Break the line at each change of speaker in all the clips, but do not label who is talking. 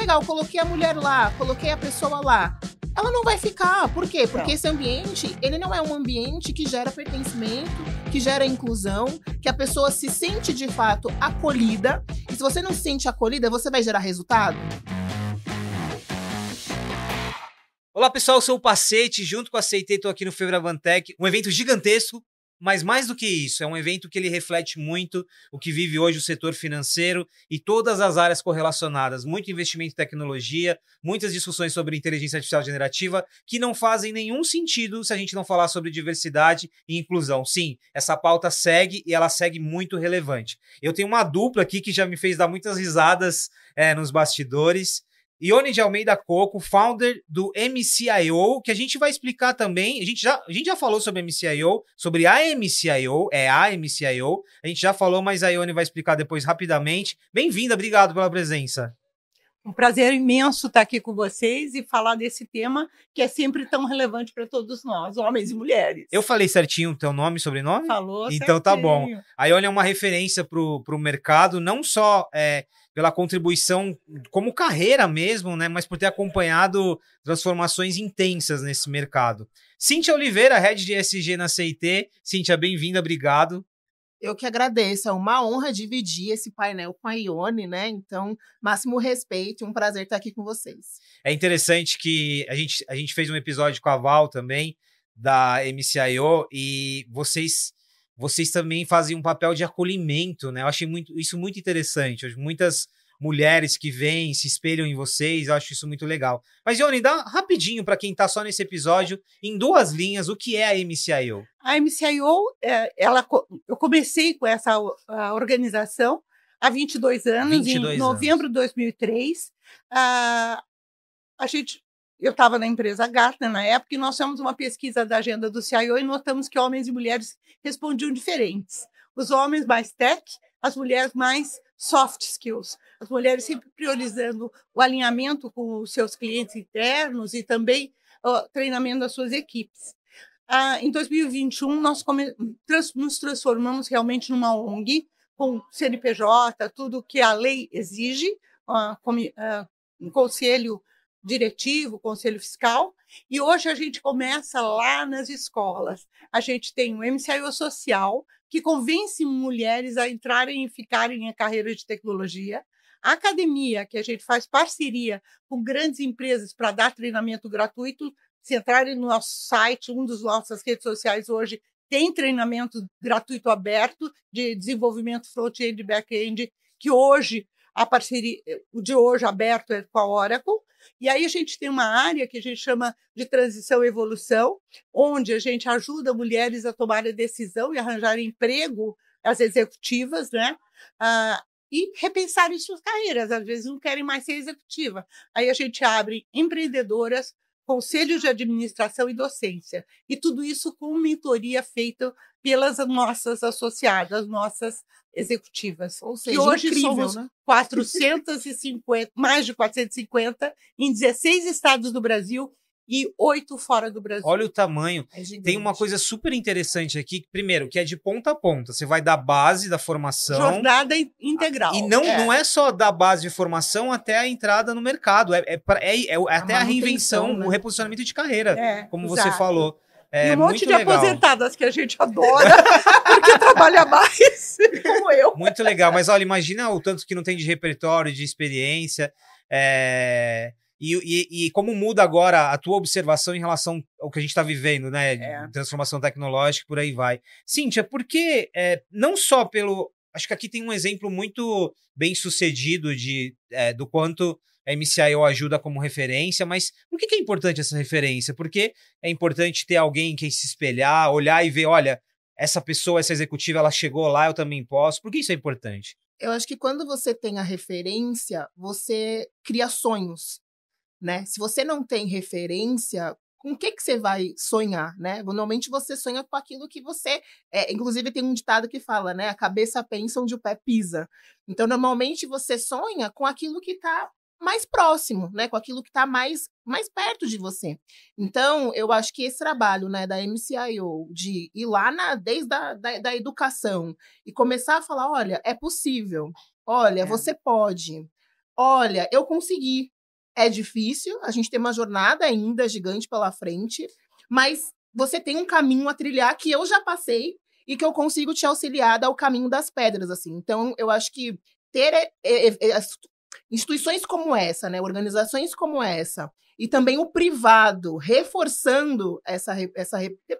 legal, coloquei a mulher lá, coloquei a pessoa lá. Ela não vai ficar. Por quê? Porque esse ambiente, ele não é um ambiente que gera pertencimento, que gera inclusão, que a pessoa se sente de fato acolhida. E se você não se sente acolhida, você vai gerar resultado?
Olá pessoal, eu sou o Pacete, junto com a Aceitei, estou aqui no Febraban-Tech, um evento gigantesco, mas mais do que isso, é um evento que ele reflete muito o que vive hoje o setor financeiro e todas as áreas correlacionadas, muito investimento em tecnologia, muitas discussões sobre inteligência artificial generativa, que não fazem nenhum sentido se a gente não falar sobre diversidade e inclusão. Sim, essa pauta segue e ela segue muito relevante. Eu tenho uma dupla aqui que já me fez dar muitas risadas nos bastidores. Ione de Almeida Coco, founder do MCIO, que a gente vai explicar também. A gente já falou sobre MCIO, sobre a MCIO, a MCIO. A gente já falou, mas a Ione vai explicar depois rapidamente. Bem-vinda, obrigado pela presença.
Um prazer imenso estar aqui com vocês e falar desse tema que é sempre tão relevante para todos nós, homens e mulheres.
Eu falei certinho o teu nome e sobrenome?
Falou
então
certinho.
Tá bom. A Ione é uma referência para o mercado, não só pela contribuição como carreira mesmo, né, mas por ter acompanhado transformações intensas nesse mercado. Cíntia Oliveira, Head de ESG na CIT. Cíntia, bem-vinda, obrigado.
Eu que agradeço, é uma honra dividir esse painel com a Ione, né? Então, máximo respeito e um prazer estar aqui com vocês.
É interessante que a gente fez um episódio com a Val também, da MCIO, e vocês também fazem um papel de acolhimento, né? Eu achei isso muito interessante. Muitas mulheres que vêm, se espelham em vocês, eu acho isso muito legal. Mas, Ione, dá rapidinho para quem está só nesse episódio, em 2 linhas, o que é a MCIO?
A MCIO, eu comecei com essa organização há 22 anos, em novembro de 2003. Eu estava na empresa Gartner na época e nós fizemos uma pesquisa da agenda do CIO e notamos que homens e mulheres respondiam diferentes. Os homens mais tech, as mulheres mais soft skills. As mulheres sempre priorizando o alinhamento com os seus clientes internos e também o treinamento das suas equipes. Em 2021, nós nos transformamos realmente numa ONG, com CNPJ, tudo que a lei exige, um conselho diretivo, conselho fiscal, e hoje a gente começa lá nas escolas. A gente tem o MCIO Social, que convence mulheres a entrarem e ficarem em carreira de tecnologia, a academia, que a gente faz parceria com grandes empresas para dar treinamento gratuito. Se entrarem no nosso site, um dos nossas redes sociais hoje tem treinamento gratuito aberto de desenvolvimento front-end e back-end, que hoje, a parceria de hoje aberto é com a Oracle. E aí a gente tem uma área que a gente chama de transição e evolução, onde a gente ajuda mulheres a tomarem decisão e arranjar emprego, as executivas, né? E repensarem suas carreiras. Às vezes não querem mais ser executiva. Aí a gente abre empreendedoras, conselhos de administração e docência. E tudo isso com mentoria feita pelas nossas associadas, nossas executivas.
Ou seja,
que hoje
incrível,
somos,
né?
450, mais de 450 em 16 estados do Brasil e 8 fora do Brasil.
Olha o tamanho. Tem uma coisa super interessante aqui, primeiro, que é de ponta a ponta. Você vai da base da formação.
Jornada integral.
E não é só da base de formação até a entrada no mercado. Até a reinvenção, né? O reposicionamento de carreira, como exato. Você falou.
E um monte de legal. Aposentadas que a gente adora, porque trabalha mais, como eu.
Muito legal. Mas olha, imagina o tanto que não tem de repertório, de experiência. E como muda agora a tua observação em relação ao que a gente está vivendo, né? Transformação tecnológica, por aí vai. Cíntia, porque não só pelo... Acho que aqui tem um exemplo muito bem sucedido do quanto a MCIO ajuda como referência, mas por que é importante essa referência? Porque é importante ter alguém em quem se espelhar, olhar e ver, olha, essa pessoa, essa executiva, ela chegou lá, eu também posso. Por que isso é importante?
Eu acho que quando você tem a referência, você cria sonhos, né? Se você não tem referência, com o que você vai sonhar, né? Normalmente você sonha com aquilo que você... inclusive tem um ditado que fala, né? A cabeça pensa onde o pé pisa. Então, normalmente você sonha com aquilo que está mais próximo, né? Com aquilo que está mais perto de você. Então, eu acho que esse trabalho, né, da MCIO, de ir lá desde da educação e começar a falar, olha, é possível, olha, você pode, olha, eu consegui. é difícil, a gente tem uma jornada ainda gigante pela frente, mas você tem um caminho a trilhar que eu já passei e que eu consigo te auxiliar a dar o caminho das pedras, assim. Então, eu acho que ter instituições como essa, né, organizações como essa, e também o privado reforçando essa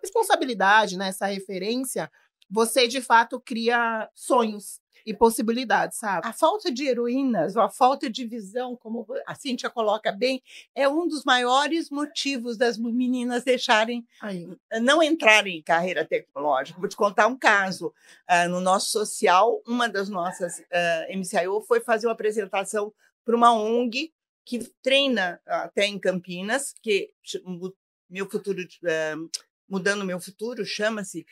responsabilidade, né, essa referência, você, de fato, cria sonhos e possibilidades, sabe?
A falta de heroínas, ou a falta de visão, como a Cíntia coloca bem, é um dos maiores motivos das meninas deixarem, não entrarem em carreira tecnológica. Vou te contar um caso. No nosso social, uma das nossas MCIO foi fazer uma apresentação para uma ONG que treina até em Campinas, que Meu Futuro, Mudando Meu Futuro, chama-se.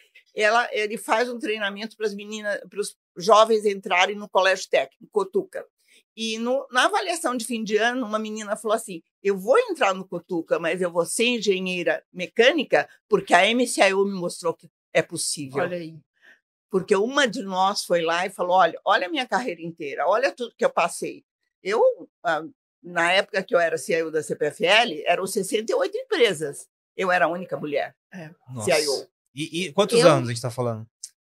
Ele faz um treinamento para as meninas, para os jovens entrarem no colégio técnico, Cotuca. E na avaliação de fim de ano, uma menina falou assim: eu vou entrar no Cotuca, mas eu vou ser engenheira mecânica porque a MCIO me mostrou que é possível.
Olha aí.
Porque uma de nós foi lá e falou: olha a minha carreira inteira, olha tudo que eu passei. Eu, na época que eu era CIO da CPFL, eram 68 empresas. Eu era a única mulher CIO.
E quantos anos a gente está falando?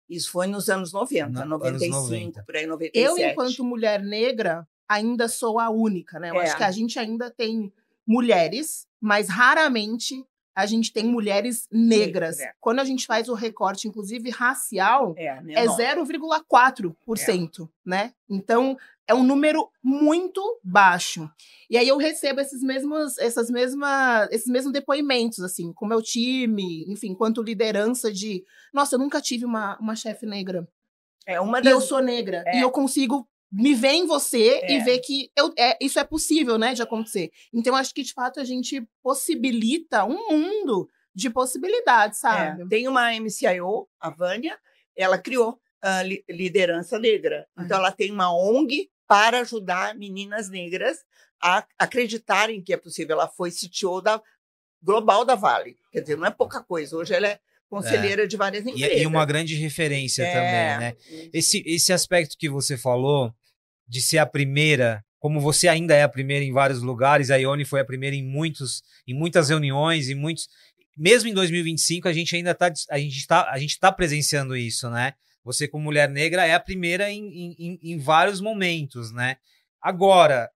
Isso foi nos anos 90, 95,
anos 90.
por aí, 97.
Eu, enquanto mulher negra, ainda sou a única, né? Eu acho que a gente ainda tem mulheres, mas raramente a gente tem mulheres negras. Quando a gente faz o recorte, inclusive racial, é 0,4%, né? Então, é um número muito baixo. E aí eu recebo esses mesmos depoimentos, assim, com o meu time, enfim, enquanto liderança de... Nossa, eu nunca tive uma chefe negra. E eu sou negra. E eu consigo me ver em você e ver que isso é possível, né, de acontecer. Então, acho que, de fato, a gente possibilita um mundo de possibilidades, sabe?
Tem uma MCIO, a Vânia, ela criou a liderança negra. Então, ela tem uma ONG para ajudar meninas negras a acreditarem que é possível. Ela foi CTO global da Vale. Quer dizer, não é pouca coisa. Hoje ela é conselheira de várias empresas.
E uma grande referência também, né? Esse aspecto que você falou, de ser a primeira, como você ainda é a primeira em vários lugares, a Ione foi a primeira em muitas reuniões, mesmo em 2025, a gente ainda está presenciando isso, né? Você, como mulher negra, é a primeira em vários momentos, né? Agora,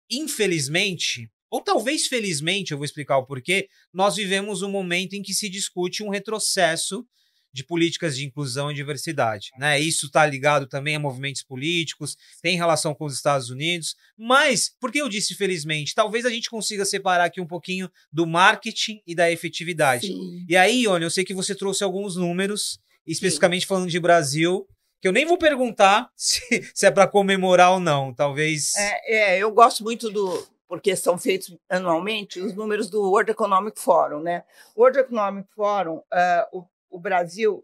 infelizmente, ou talvez felizmente, eu vou explicar o porquê, nós vivemos um momento em que se discute um retrocesso de políticas de inclusão e diversidade, né? Isso está ligado também a movimentos políticos, tem relação com os Estados Unidos, mas, por que eu disse felizmente? Talvez a gente consiga separar aqui um pouquinho do marketing e da efetividade.
Sim.
E aí, Ione, eu sei que você trouxe alguns números, especificamente falando de Brasil, que eu nem vou perguntar se é para comemorar ou não, talvez...
Eu gosto muito porque são feitos anualmente, os números do World Economic Forum, né? O World Economic Forum, o Brasil,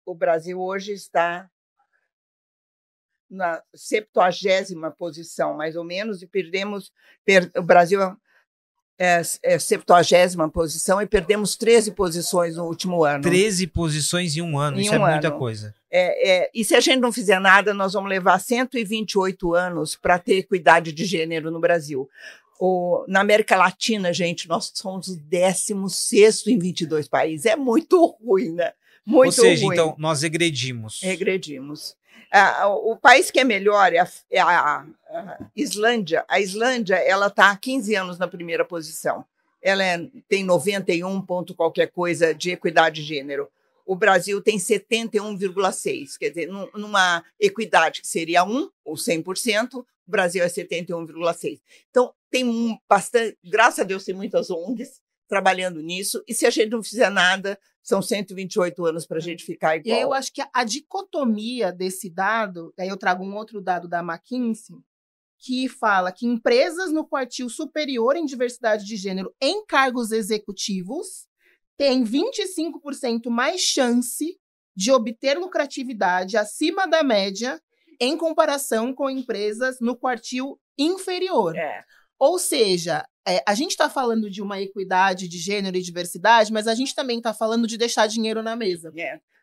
o Brasil hoje está na 70ª posição, mais ou menos, e o Brasil é 70ª posição e perdemos 13 posições no último ano.
13 posições em um ano, isso é muita coisa.
E se a gente não fizer nada, nós vamos levar 128 anos para ter equidade de gênero no Brasil. Na América Latina, gente, nós somos o 16º em 22 países. É muito ruim, né? Muito ruim.
Ou seja, então, nós regredimos.
Regredimos. O país que é melhor é a Islândia. A Islândia está há 15 anos na primeira posição. Ela tem 91 ponto qualquer coisa de equidade de gênero. O Brasil tem 71,6%. Quer dizer, numa equidade que seria 1 ou 100%, o Brasil é 71,6%. Então, tem bastante, graças a Deus, tem muitas ONGs trabalhando nisso, e se a gente não fizer nada, são 128 anos para a gente ficar igual.
E aí eu acho que a dicotomia desse dado, aí eu trago um outro dado da McKinsey, que fala que empresas no quartil superior em diversidade de gênero em cargos executivos têm 25% mais chance de obter lucratividade acima da média em comparação com empresas no quartil inferior. Ou seja, a gente está falando de uma equidade de gênero e diversidade, mas a gente também está falando de deixar dinheiro na mesa.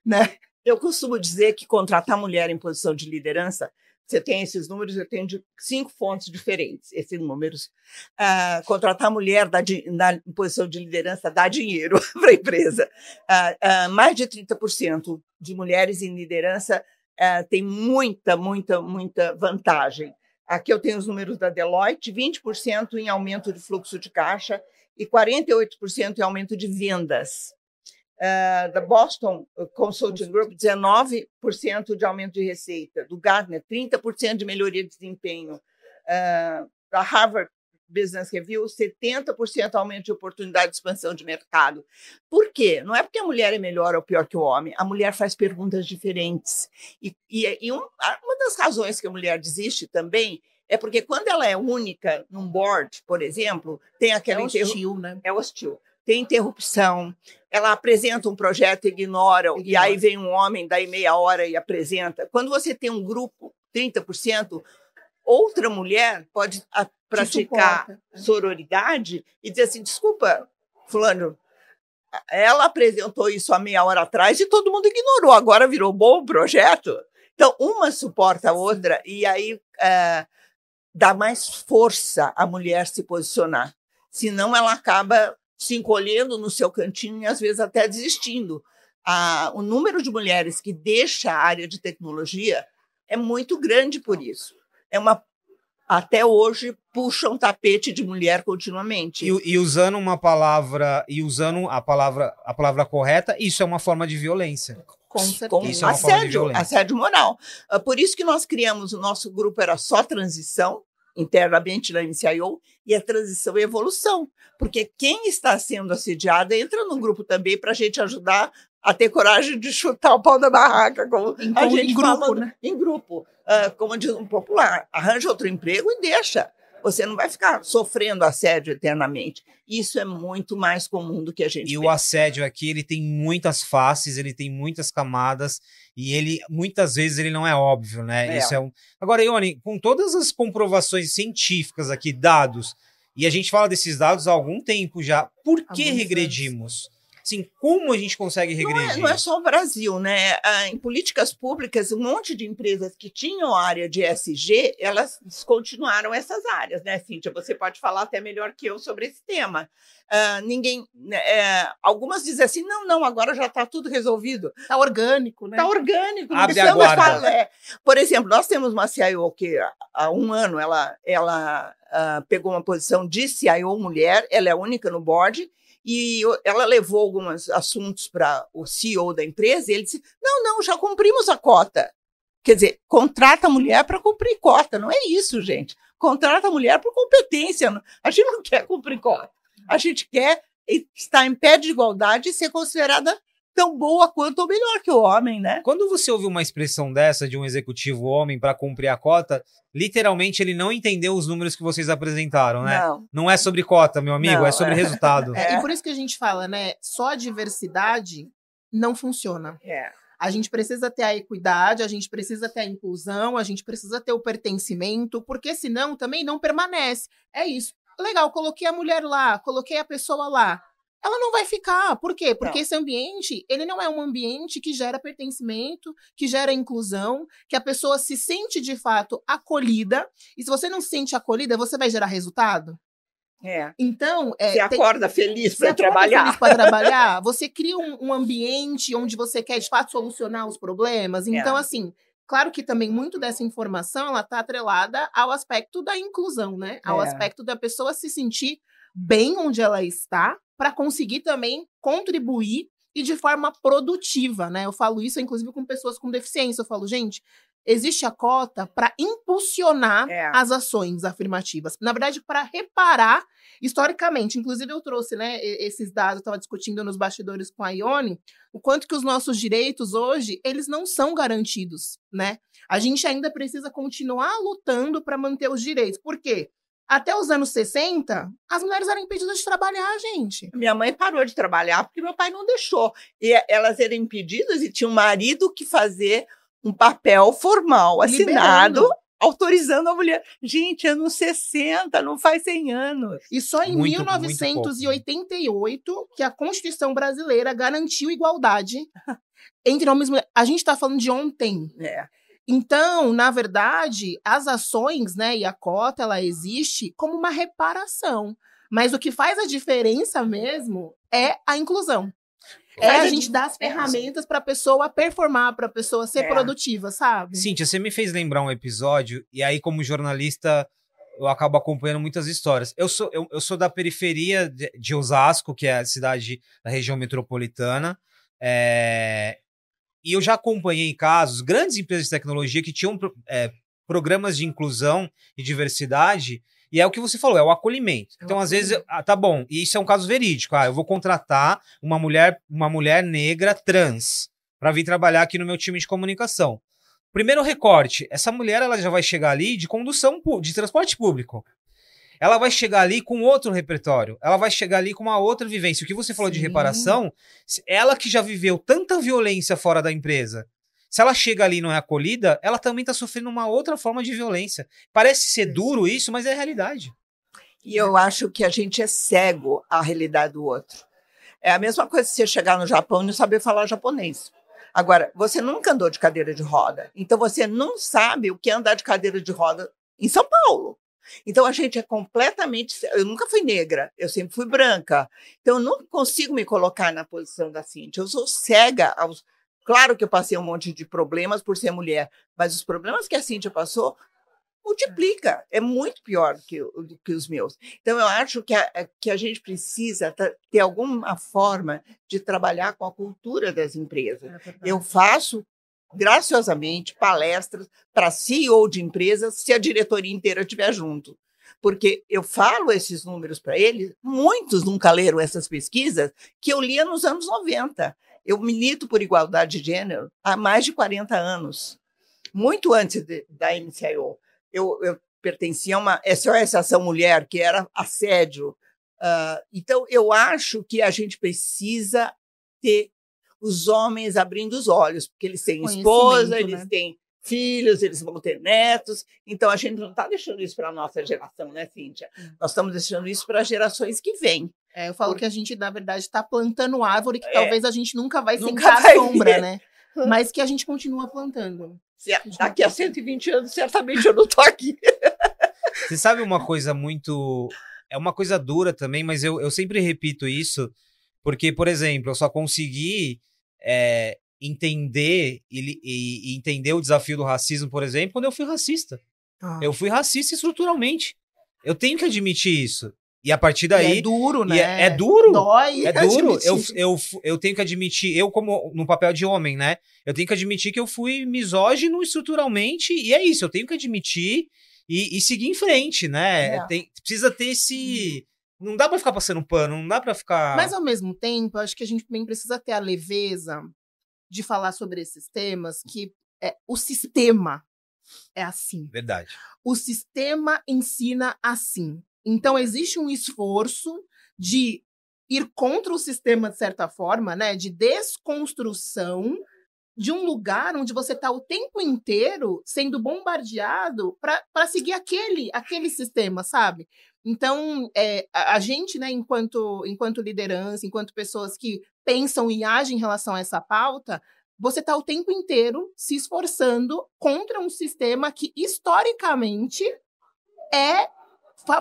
Né? Eu costumo dizer que contratar mulher em posição de liderança você tem esses números, eu tenho de 5 fontes diferentes, esses números. Contratar mulher na posição de liderança dá dinheiro para a empresa. Mais de 30% de mulheres em liderança tem muita vantagem. Aqui eu tenho os números da Deloitte, 20% em aumento de fluxo de caixa e 48% em aumento de vendas. Da Boston Consulting Group, 19% de aumento de receita. Do Gartner, 30% de melhoria de desempenho. Da Harvard Business Review, 70% aumento de oportunidade de expansão de mercado. Por quê? Não é porque a mulher é melhor ou pior que o homem. A mulher faz perguntas diferentes. E uma das razões que a mulher desiste também é porque quando ela é única num board, por exemplo, tem aquela...
É hostil, né?
É hostil. Tem interrupção, ela apresenta um projeto, ignora, e aí vem um homem, daí meia hora e apresenta. Quando você tem um grupo, 30%, outra mulher pode praticar sororidade e dizer assim, desculpa, fulano, ela apresentou isso há meia hora atrás e todo mundo ignorou, agora virou bom o projeto. Então, uma suporta a outra e aí dá mais força a mulher se posicionar. Senão ela acaba se encolhendo no seu cantinho e, às vezes, até desistindo. O número de mulheres que deixa a área de tecnologia é muito grande por isso. Até hoje, puxa um tapete de mulher continuamente.
E usando uma palavra, a palavra correta, isso é uma forma de violência.
Com certeza.
Isso é uma forma de violência.
Assédio moral. Por isso que nós criamos, o nosso grupo era só transição, internamente na MCIO, e a transição e evolução. Porque quem está sendo assediada entra no grupo também para a gente ajudar a ter coragem de chutar o pau da barraca, como a gente
em grupo,
fala,
né?
Em grupo. Como diz um popular, arranja outro emprego e deixa. Você não vai ficar sofrendo assédio eternamente. Isso é muito mais comum do que a gente pensa.
O assédio aqui, ele tem muitas faces, ele tem muitas camadas, e muitas vezes ele não é óbvio, né? Isso é Agora, Ione, com todas as comprovações científicas aqui, dados, e a gente fala desses dados há algum tempo já, por que regredimos? Assim, como a gente consegue regredir?
Não é só o Brasil, né? Em políticas públicas, um monte de empresas que tinham área de ESG, elas descontinuaram essas áreas, né, Cíntia? Você pode falar até melhor que eu sobre esse tema. Algumas dizem assim, não, agora já está tudo resolvido.
Está orgânico, né?
Está orgânico.
Abre a guarda.
Por exemplo, nós temos uma CIO que há um ano ela pegou uma posição de CIO mulher, ela é a única no board, e ela levou alguns assuntos para o CEO da empresa e ele disse, não, já cumprimos a cota. Quer dizer, contrata a mulher para cumprir cota. Não é isso, gente. Contrata a mulher por competência. A gente não quer cumprir cota. A gente quer estar em pé de igualdade e ser considerada tão boa quanto ou melhor que o homem, né?
Quando você ouve uma expressão dessa de um executivo homem para cumprir a cota, literalmente ele não entendeu os números que vocês apresentaram, né? Não é sobre cota, meu amigo, é sobre resultado.
E por isso que a gente fala, né? Só a diversidade não funciona. A gente precisa ter a equidade, a gente precisa ter a inclusão, a gente precisa ter o pertencimento, porque senão também não permanece. É isso. Legal, coloquei a mulher lá, coloquei a pessoa lá. Ela não vai ficar. Por quê? Porque esse ambiente, ele não é um ambiente que gera pertencimento, que gera inclusão, que a pessoa se sente, de fato, acolhida. E se você não se sente acolhida, você vai gerar resultado? Então...
Você acorda feliz para trabalhar.
Você cria um ambiente onde você quer, de fato, solucionar os problemas. Então, assim... Claro que também muito dessa informação, ela está atrelada ao aspecto da inclusão, né? Ao aspecto da pessoa se sentir bem onde ela está, para conseguir também contribuir e de forma produtiva, né? Eu falo isso, inclusive, com pessoas com deficiência. Eu falo, gente, existe a cota para impulsionar as ações afirmativas. Na verdade, para reparar historicamente. Inclusive, eu trouxe, né, esses dados, eu estava discutindo nos bastidores com a Ione, o quanto que os nossos direitos hoje, eles não são garantidos, né? A gente ainda precisa continuar lutando para manter os direitos. Por quê? Até os anos 60, as mulheres eram impedidas de trabalhar, gente.
Minha mãe parou de trabalhar porque meu pai não deixou. E elas eram impedidas e tinha um marido que fazer um papel formal, assinado, autorizando a mulher. Gente, anos 60, não faz 100 anos.
E só em 1988 que a Constituição brasileira garantiu igualdade entre homens e mulheres. A gente está falando de ontem. Então, na verdade, as ações, né, e a cota, ela existe como uma reparação. Mas o que faz a diferença mesmo é a inclusão. É a gente dar as ferramentas para a pessoa performar, para a pessoa ser produtiva, sabe?
Cíntia, você me fez lembrar um episódio, e aí, como jornalista, eu acabo acompanhando muitas histórias. Eu sou da periferia de Osasco, que é a cidade da região metropolitana, e eu já acompanhei casos, grandes empresas de tecnologia que tinham programas de inclusão e diversidade, e é o que você falou, é o acolhimento. Então, às vezes, tá bom, e isso é um caso verídico. Eu vou contratar uma mulher negra trans para vir trabalhar aqui no meu time de comunicação. Primeiro recorte, essa mulher ela já vai chegar ali de condução de transporte público. Ela vai chegar ali com outro repertório, ela vai chegar ali com uma outra vivência. O que você falou de reparação, ela que já viveu tanta violência fora da empresa, se ela chega ali e não é acolhida, ela também está sofrendo uma outra forma de violência. Parece ser duro isso, mas é a realidade.
E eu acho que a gente é cego à realidade do outro. É a mesma coisa se você chegar no Japão e não saber falar japonês. Agora, você nunca andou de cadeira de roda, então você não sabe o que é andar de cadeira de roda em São Paulo. Então a gente é completamente... Eu nunca fui negra, eu sempre fui branca. Então eu não consigo me colocar na posição da Cíntia. Eu sou cega aos... Claro que eu passei um monte de problemas por ser mulher, mas os problemas que a Cíntia passou multiplica, é muito pior do que os meus. Então, eu acho que a gente precisa ter alguma forma de trabalhar com a cultura das empresas. Eu faço, graciosamente, palestras para CEO de empresas, se a diretoria inteira estiver junto. Porque eu falo esses números para eles, muitos nunca leram essas pesquisas que eu lia nos anos 90. Eu milito por igualdade de gênero há mais de 40 anos, muito antes da MCIO. Eu pertencia a uma SOS Ação Mulher, que era assédio. Então, eu acho que a gente precisa ter os homens abrindo os olhos, porque eles têm esposa, eles têm filhos, eles vão ter netos. Então, a gente não está deixando isso para a nossa geração, né, Cíntia? Nós estamos deixando isso para as gerações que vêm.
Eu falo que a gente, na verdade, está plantando árvore que talvez a gente nunca vai sentar à sombra, né? Mas que a gente continua plantando.
Daqui a 120 anos, certamente eu não estou aqui.
Você sabe uma coisa muito... É uma coisa dura também, mas eu sempre repito isso, porque, por exemplo, eu só consegui entender e entender o desafio do racismo, por exemplo, quando eu fui racista. Eu fui racista estruturalmente. Eu tenho que admitir isso. E a partir daí...
É duro, né?
É duro.
Dói.
É duro. Eu tenho que admitir, eu como no papel de homem, né? Eu tenho que admitir que eu fui misógino estruturalmente, e é isso, eu tenho que admitir e seguir em frente, né? Precisa ter esse... Não dá pra ficar passando pano, não dá pra ficar...
Mas, ao mesmo tempo, acho que a gente também precisa ter a leveza de falar sobre esses temas, que o sistema é assim.
Verdade.
O sistema ensina assim. Então, existe um esforço de ir contra o sistema, de certa forma, né? De desconstrução de um lugar onde você está o tempo inteiro sendo bombardeado para seguir aquele sistema, sabe? Então, a gente, né, enquanto liderança, enquanto pessoas que pensam e agem em relação a essa pauta, você está o tempo inteiro se esforçando contra um sistema que, historicamente,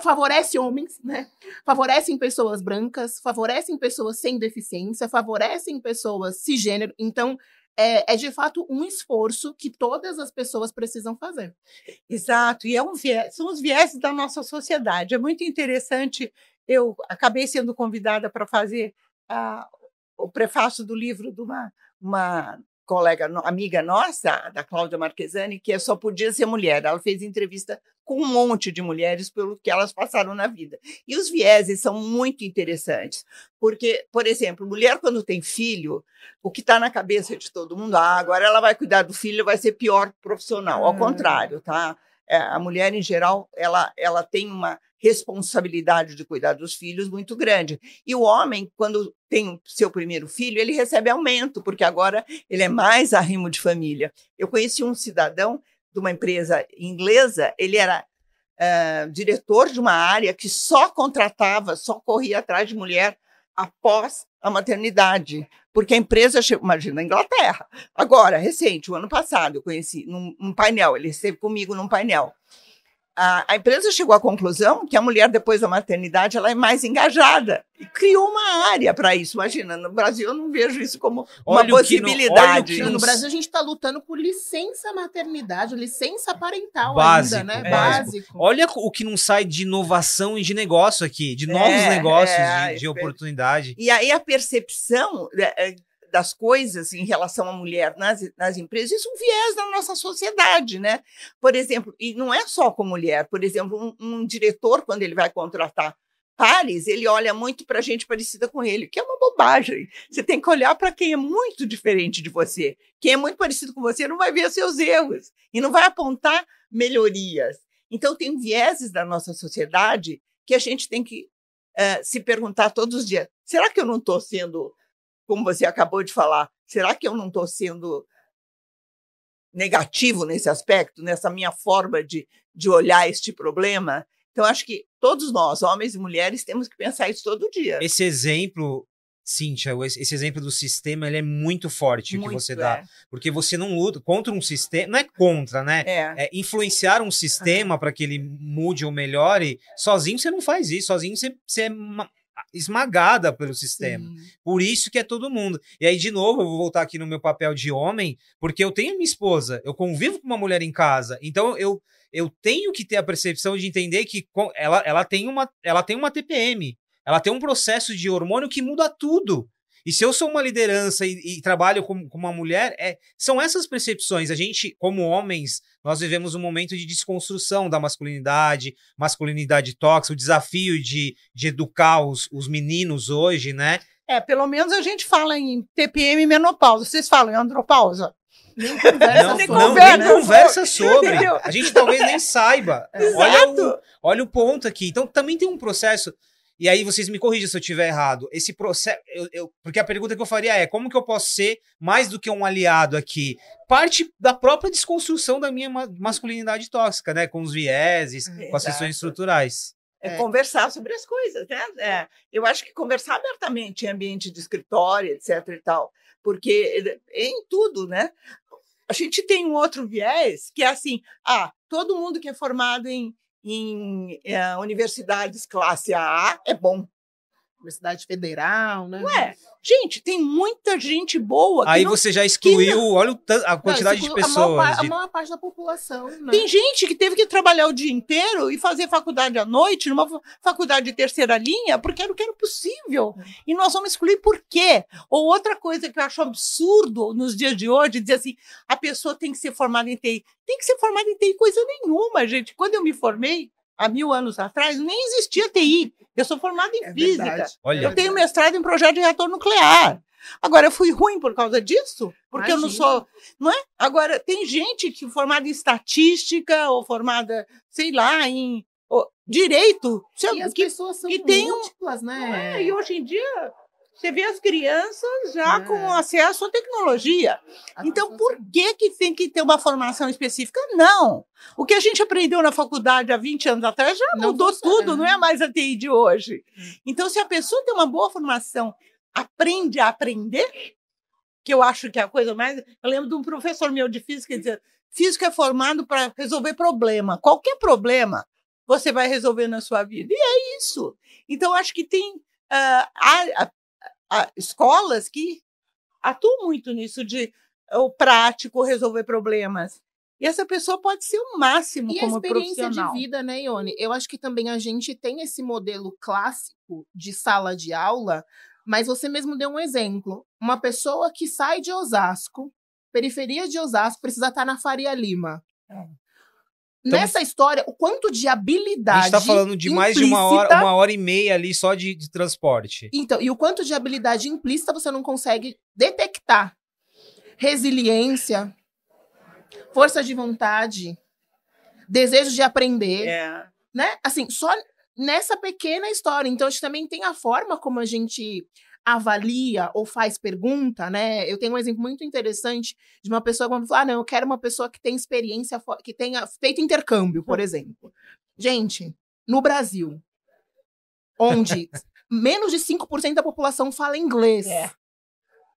favorece homens, né? Favorecem pessoas brancas, favorecem pessoas sem deficiência, favorecem pessoas cisgênero. Então, é de fato um esforço que todas as pessoas precisam fazer.
Exato, e são os vieses da nossa sociedade. É muito interessante. Eu acabei sendo convidada para fazer o prefácio do livro de uma colega, amiga nossa, da Cláudia Marquesani, que só podia ser mulher. Ela fez entrevista com um monte de mulheres pelo que elas passaram na vida. E os vieses são muito interessantes, porque, por exemplo, mulher quando tem filho, o que está na cabeça de todo mundo, agora ela vai cuidar do filho, vai ser pior profissional. Ao contrário, tá? A mulher, em geral, ela tem uma responsabilidade de cuidar dos filhos muito grande. E o homem, quando tem seu primeiro filho, ele recebe aumento, porque agora ele é mais arrimo de família. Eu conheci um cidadão de uma empresa inglesa, ele era diretor de uma área que só contratava, só corria atrás de mulher após
a maternidade, porque a empresa, imagina, na Inglaterra. Agora, recente, o ano passado, eu conheci num painel, ele esteve comigo num painel. A empresa chegou à conclusão que a mulher, depois da maternidade, ela é mais engajada. E criou uma área para isso. Imagina, no Brasil eu não vejo isso como uma possibilidade.
No Brasil a gente está lutando por licença maternidade, licença parental
básico,
ainda, né?
Básico. Olha o que não sai de inovação e de negócio aqui, de novos negócios, de oportunidade.
E aí a percepção das coisas em relação à mulher nas empresas, isso é um viés da nossa sociedade, né? Por exemplo, e não é só com mulher, por exemplo, um diretor, quando ele vai contratar pares, ele olha muito para gente parecida com ele, que é uma bobagem. Você tem que olhar para quem é muito diferente de você. Quem é muito parecido com você não vai ver seus erros e não vai apontar melhorias. Então, tem vieses da nossa sociedade que a gente tem que se perguntar todos os dias, será que eu não estou sendo... Como você acabou de falar, será que eu não estou sendo negativo nesse aspecto, nessa minha forma de olhar este problema? Então, acho que todos nós, homens e mulheres, temos que pensar isso todo dia.
Esse exemplo, Cíntia, esse exemplo do sistema, ele é muito forte, que você dá. Porque você não luta contra um sistema, não é contra, né? É influenciar um sistema para que ele mude ou melhore. Sozinho você não faz isso, sozinho você é esmagada pelo sistema. Sim. Por isso que é todo mundo. E aí, de novo, eu vou voltar aqui no meu papel de homem, porque eu tenho minha esposa, eu convivo com uma mulher em casa, então eu tenho que ter a percepção de entender que ela tem uma TPM, ela tem um processo de hormônio que muda tudo. E se eu sou uma liderança e trabalho com uma mulher, são essas percepções. A gente, como homens, nós vivemos um momento de desconstrução da masculinidade tóxica, o desafio de educar os meninos hoje, né?
Pelo menos a gente fala em TPM e menopausa. Vocês falam em andropausa?
Nem conversa sobre. A gente talvez nem saiba. Olha o ponto aqui. Então, também tem um processo... E aí vocês me corrigem se eu estiver errado. Esse processo, porque a pergunta que eu faria é, como que eu posso ser mais do que um aliado aqui? Parte da própria desconstrução da minha masculinidade tóxica, né? Com os vieses, com as questões estruturais.
Conversar sobre as coisas, né? Eu acho que conversar abertamente em ambiente de escritório, etc. e tal, porque em tudo, né? A gente tem um outro viés que é assim, todo mundo que é formado em universidades classe A é bom.
Universidade Federal, né?
Não é? Gente, tem muita gente boa.
Aí você já excluiu, olha a quantidade de pessoas.
A maior parte da população, né?
Tem gente que teve que trabalhar o dia inteiro e fazer faculdade à noite, numa faculdade de terceira linha, porque era o que era possível. E nós vamos excluir por quê? Ou outra coisa que eu acho absurdo nos dias de hoje, dizer assim, a pessoa tem que ser formada em TI. Tem que ser formada em TI coisa nenhuma, gente. Quando eu me formei, há 1000 anos atrás, nem existia TI. Eu sou formada em física. Eu tenho mestrado em projeto de reator nuclear. Agora, eu fui ruim por causa disso? Porque eu não sou... Não é? Agora, tem gente que formada em estatística ou formada, sei lá, em direito.
E as pessoas são múltiplas, né?
E hoje em dia... Você vê as crianças já com acesso à tecnologia. Então, por que tem que ter uma formação específica? Não. O que a gente aprendeu na faculdade há 20 anos atrás já mudou tudo, não é mais a TI de hoje. Então, se a pessoa tem uma boa formação, aprende a aprender, que eu acho que é a coisa mais... Eu lembro de um professor meu de física que dizia, físico é formado para resolver problema. Qualquer problema você vai resolver na sua vida. E é isso. Então, acho que tem... escolas que atuam muito nisso de o prático, resolver problemas. E essa pessoa pode ser o máximo como profissional.
E a experiência de vida, né, Ione? Eu acho que também a gente tem esse modelo clássico de sala de aula, mas você mesmo deu um exemplo. Uma pessoa que sai de Osasco, periferia de Osasco, precisa estar na Faria Lima. Então, nessa história, o quanto de habilidade.
A gente está falando de mais de uma hora e meia ali só de transporte.
Então, e o quanto de habilidade implícita você não consegue detectar. Resiliência, força de vontade, desejo de aprender. Né? Assim, só nessa pequena história. Então, acho que também tem a forma como a gente avalia ou faz pergunta, né? Eu tenho um exemplo muito interessante de uma pessoa que fala, não, eu quero uma pessoa que tenha experiência, que tenha feito intercâmbio, por exemplo. Gente, no Brasil, onde menos de 5% da população fala inglês.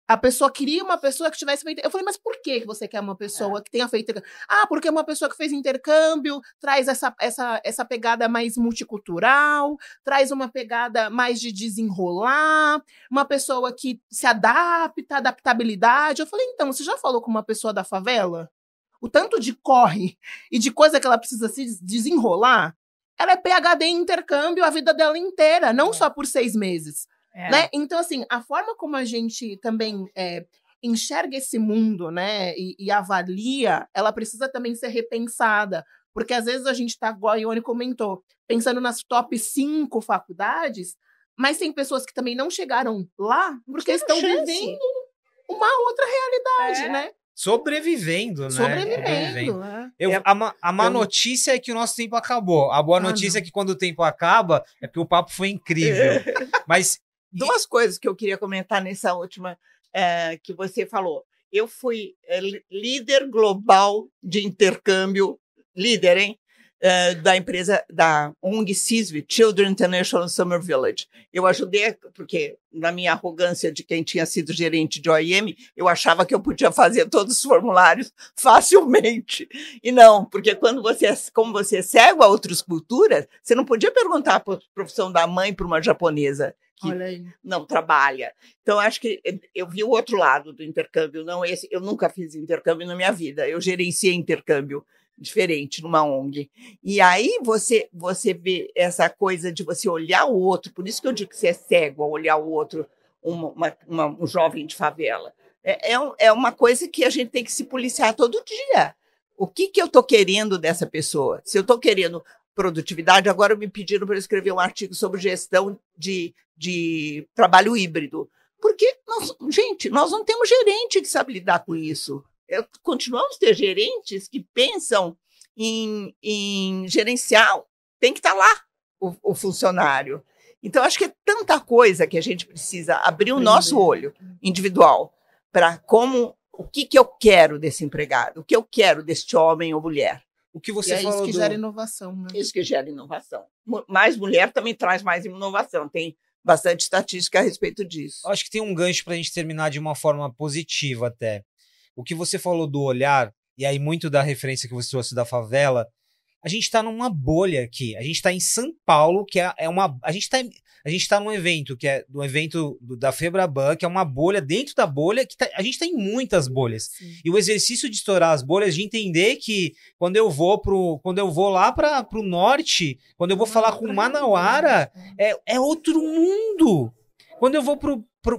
A pessoa queria uma pessoa que tivesse feito... Eu falei, mas por que você quer uma pessoa que tenha feito... Porque uma pessoa que fez intercâmbio traz essa pegada mais multicultural, traz uma pegada mais de desenrolar, uma pessoa que se adapta, adaptabilidade. Eu falei, então, você já falou com uma pessoa da favela? O tanto de corre e de coisa que ela precisa se desenrolar, ela é PhD em intercâmbio a vida dela inteira, não só por 6 meses. Né? Então, assim, a forma como a gente também enxerga esse mundo, né, e avalia, ela precisa também ser repensada. Porque, às vezes, a gente está, igual a Ione comentou, pensando nas top 5 faculdades, mas tem pessoas que também não chegaram lá porque estão vivendo uma outra realidade, né?
Sobrevivendo, né?
Sobrevivendo.
A má notícia é que o nosso tempo acabou. A boa notícia é que quando o tempo acaba, é porque o papo foi incrível. Mas...
2 coisas que eu queria comentar nessa última que você falou. Eu fui líder global de intercâmbio, líder, hein? Da empresa, da ONG CISV, Children International Summer Village. Eu ajudei, porque na minha arrogância de quem tinha sido gerente de OIM, eu achava que eu podia fazer todos os formulários facilmente. E não, porque como você é cego a outras culturas, você não podia perguntar a profissão da mãe para uma japonesa que não trabalha. Então, acho que eu vi o outro lado do intercâmbio, não esse. Eu nunca fiz intercâmbio na minha vida. Eu gerenciei intercâmbio diferente numa ONG. E aí você vê essa coisa de você olhar o outro, por isso que eu digo que você é cego ao olhar o outro, um jovem de favela. É uma coisa que a gente tem que se policiar todo dia. O que eu estou querendo dessa pessoa? Se eu estou querendo produtividade, agora me pediram para escrever um artigo sobre gestão de trabalho híbrido. Porque, nós não temos gerente que sabe lidar com isso. Continuamos a ter gerentes que pensam em gerenciar, tem que estar lá o funcionário. Então, acho que é tanta coisa que a gente precisa abrir o nosso olho individual para o que eu quero desse empregado, o que eu quero deste homem ou mulher.
O que você falou
isso que gera inovação, né?
Isso que gera inovação. Mais mulher também traz mais inovação. Tem bastante estatística a respeito disso.
Acho que tem um gancho para a gente terminar de uma forma positiva até. O que você falou do olhar, e aí muito da referência que você trouxe da favela, a gente está numa bolha aqui. A gente está em São Paulo, que é uma... A gente está num evento, que é do evento da Febraban, que é uma bolha dentro da bolha, a gente está em muitas bolhas. Sim. E o exercício de estourar as bolhas, de entender que quando eu vou lá para o norte, quando eu vou falar com Manauara, é outro mundo. Quando eu vou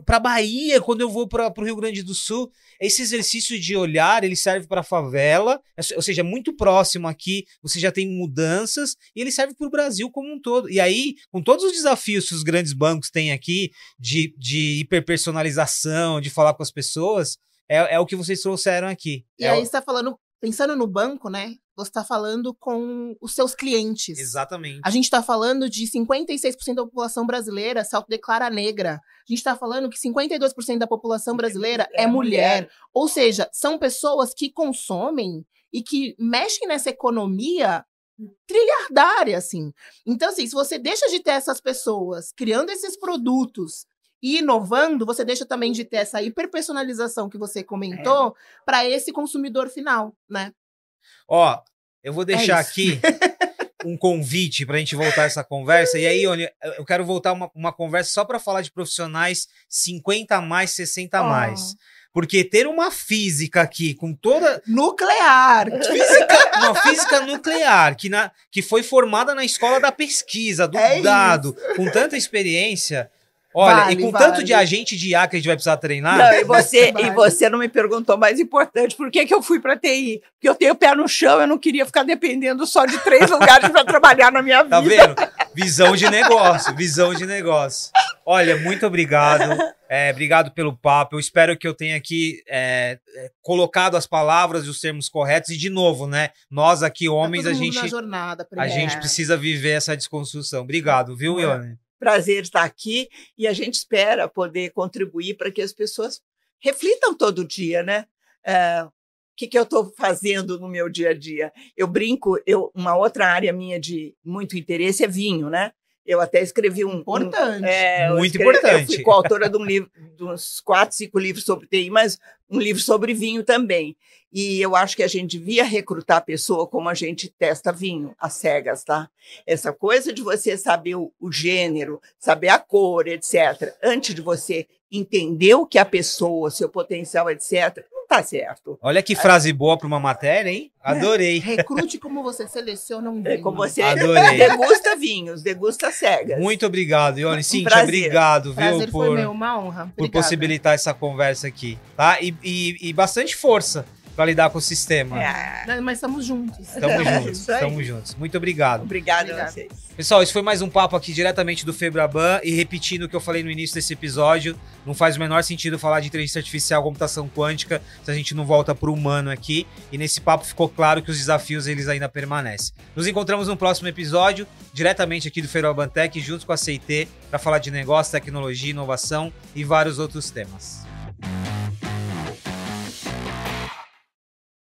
para Bahia, quando eu vou para o Rio Grande do Sul, esse exercício de olhar, ele serve para a favela, ou seja, muito próximo aqui, você já tem mudanças, e ele serve para o Brasil como um todo. E aí, com todos os desafios que os grandes bancos têm aqui, de hiperpersonalização, de falar com as pessoas, é o que vocês trouxeram aqui.
E aí você está falando, pensando no banco, né? Você está falando com os seus clientes.
Exatamente.
A gente está falando de 56% da população brasileira se autodeclara negra. A gente está falando que 52% da população brasileira é mulher. Ou seja, são pessoas que consomem e que mexem nessa economia trilhardária, assim. Então, assim, se você deixa de ter essas pessoas criando esses produtos e inovando, você deixa também de ter essa hiperpersonalização que você comentou para esse consumidor final, né?
Ó, eu vou deixar aqui um convite para a gente voltar essa conversa. E aí, Ione, eu quero voltar uma conversa só para falar de profissionais 50 a mais, 60 a mais. Porque ter uma física aqui com toda...
Nuclear!
Uma física nuclear, que foi formada na escola da pesquisa, do dado, com tanta experiência... Olha, e com tanto de agente de IA que a gente vai precisar treinar...
Não, e você não me perguntou mais importante, por que eu fui para TI? Porque eu tenho o pé no chão, eu não queria ficar dependendo só de 3 lugares para trabalhar na minha vida.
Tá vendo? Visão de negócio. Olha, muito obrigado. Obrigado pelo papo. Eu espero que eu tenha aqui colocado as palavras e os termos corretos. E, de novo, né? Nós aqui, homens,
tá todo mundo na jornada,
a gente precisa viver essa desconstrução. Obrigado, viu, Ione?
Prazer estar aqui e a gente espera poder contribuir para que as pessoas reflitam todo dia, né? O que eu estou fazendo no meu dia a dia? Eu brinco, uma outra área minha de muito interesse é vinho, né? Eu até escrevi
Importante.
Muito importante.
Eu fui coautora de um livro, de uns 4, 5 livros sobre TI, mas um livro sobre vinho também. E eu acho que a gente devia recrutar a pessoa como a gente testa vinho, às cegas, tá? Essa coisa de você saber o gênero, saber a cor, etc., antes de você entender o que a pessoa, seu potencial, etc., não tá certo.
Olha que frase boa para uma matéria, hein? Adorei.
Recrute como você seleciona um vinho.
É como você
Adorei.
degusta vinhos, degusta cegas.
Muito obrigado, Ione. Cíntia,
prazer.
obrigado,
Prazer
viu,
foi meu, uma honra.
por
Obrigada.
possibilitar essa conversa aqui, tá? E bastante força para lidar com o sistema.
Mas estamos juntos.
Estamos juntos,
Isso aí.
estamos juntos. Muito obrigado.
Obrigada a
Obrigada.
vocês.
Pessoal, esse foi mais um papo aqui diretamente do Febraban e repetindo o que eu falei no início desse episódio, não faz o menor sentido falar de inteligência artificial, computação quântica, se a gente não volta pro humano aqui, e nesse papo ficou claro que os desafios eles ainda permanecem. Nos encontramos no próximo episódio, diretamente aqui do Febraban Tech, juntos com a CIT, para falar de negócio, tecnologia, inovação e vários outros temas.